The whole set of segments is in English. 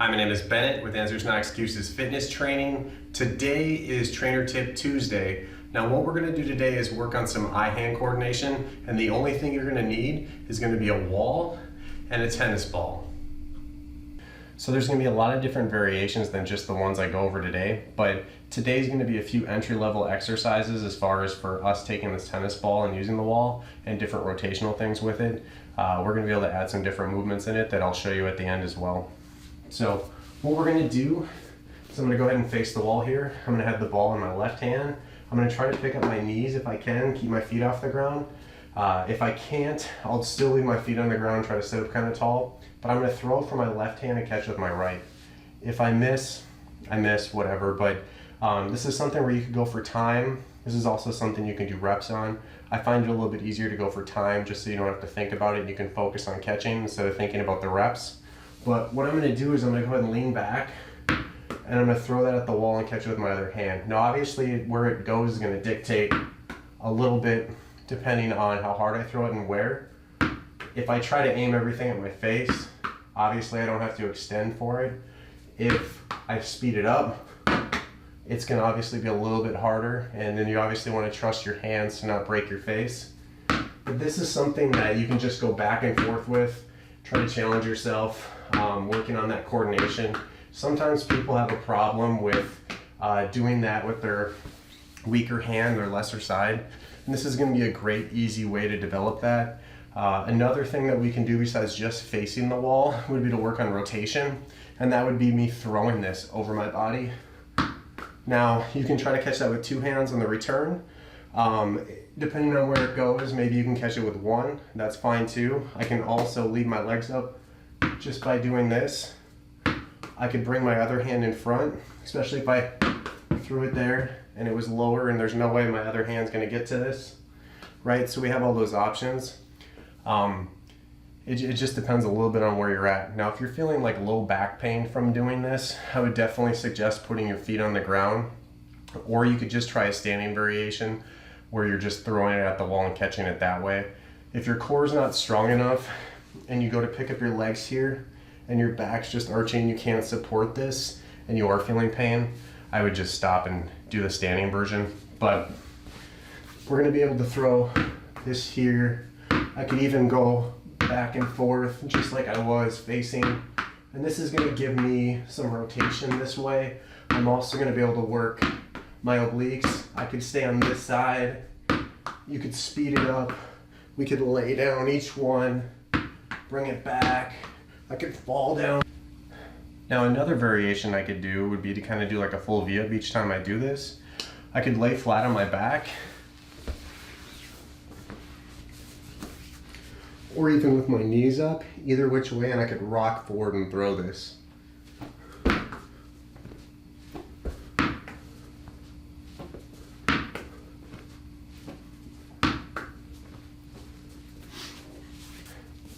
Hi, my name is Bennett with Answers Not Excuses Fitness Training. Today is Trainer Tip Tuesday. Now what we're gonna do today is work on some eye-hand coordination, and the only thing you're gonna need is gonna be a wall and a tennis ball. So there's gonna be a lot of different variations than just the ones I go over today, but today's gonna be a few entry-level exercises as far as for us taking this tennis ball and using the wall and different rotational things with it. We're gonna be able to add some different movements in it that I'll show you at the end as well. So what we're gonna do is I'm gonna go ahead and face the wall here. I'm gonna have the ball in my left hand. I'm gonna try to pick up my knees if I can, keep my feet off the ground. If I can't, I'll still leave my feet on the ground, try to sit up kind of tall, but I'm gonna throw from my left hand and catch with my right. If I miss, I miss, whatever, but this is something where you could go for time. This is also something you can do reps on. I find it a little bit easier to go for time just so you don't have to think about it. You can focus on catching instead of thinking about the reps. But what I'm gonna do is I'm gonna go ahead and lean back and I'm gonna throw that at the wall and catch it with my other hand. Now obviously where it goes is gonna dictate a little bit depending on how hard I throw it and where. If I try to aim everything at my face, obviously I don't have to extend for it. If I speed it up, it's gonna obviously be a little bit harder, and then you obviously wanna trust your hands to not break your face. But this is something that you can just go back and forth with, try to challenge yourself, working on that coordination. Sometimes people have a problem with doing that with their weaker hand or lesser side. And this is gonna be a great, easy way to develop that. Another thing that we can do besides just facing the wall would be to work on rotation. And that would be me throwing this over my body. Now, you can try to catch that with two hands on the return. Depending on where it goes, maybe you can catch it with one. That's fine too. I can also leave my legs up just by doing this. I could bring my other hand in front, especially if I threw it there and it was lower and there's no way my other hand's gonna get to this, right? So we have all those options. It just depends a little bit on where you're at. Now, if you're feeling like low back pain from doing this, I would definitely suggest putting your feet on the ground, or you could just try a standing variation where you're just throwing it at the wall and catching it that way. If your core is not strong enough and you go to pick up your legs here and your back's just arching, you can't support this, and you are feeling pain, I would just stop and do the standing version. But we're gonna be able to throw this here. I could even go back and forth just like I was facing, and this is gonna give me some rotation this way. I'm also gonna be able to work my obliques. I could stay on this side. You could speed it up. We could lay down each one, bring it back. I could fall down. Now another variation I could do would be to kind of do like a full V-up each time I do this. I could lay flat on my back, or even with my knees up, either which way, and I could rock forward and throw this.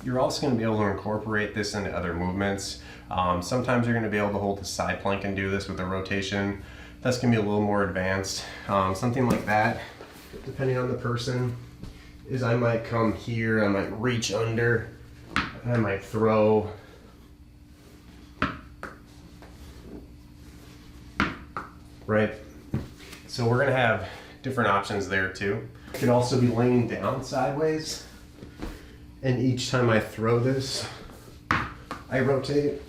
You're also going to be able to incorporate this into other movements. Sometimes you're going to be able to hold the side plank and do this with a rotation. That's going to be a little more advanced. Something like that, depending on the person, is I might come here, I might reach under, I might throw. Right? So we're going to have different options there too. I could also be laying down sideways. And each time I throw this, I rotate.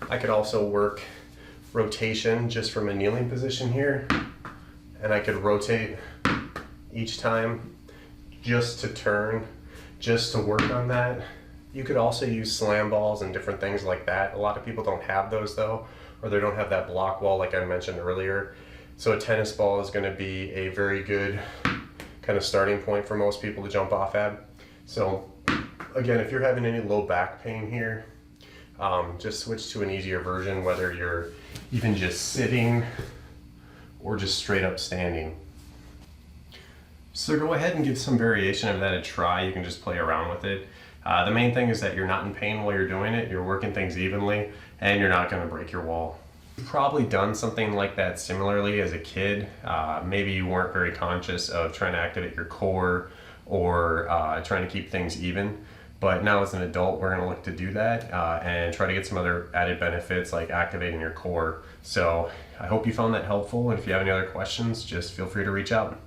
I could also work rotation just from a kneeling position here. And I could rotate each time just to turn, just to work on that. You could also use slam balls and different things like that. A lot of people don't have those though, or they don't have that block wall like I mentioned earlier. So a tennis ball is gonna be a very good kind of starting point for most people to jump off at. So again, if you're having any low back pain here, just switch to an easier version, whether you're even just sitting or just straight up standing. So go ahead and give some variation of that a try. You can just play around with it. The main thing is that you're not in pain while you're doing it, you're working things evenly, and you're not going to break your wall. probably done something like that similarly as a kid. Maybe you weren't very conscious of trying to activate your core or trying to keep things even. But now as an adult, we're going to look to do that and try to get some other added benefits like activating your core. So I hope you found that helpful. And if you have any other questions, just feel free to reach out.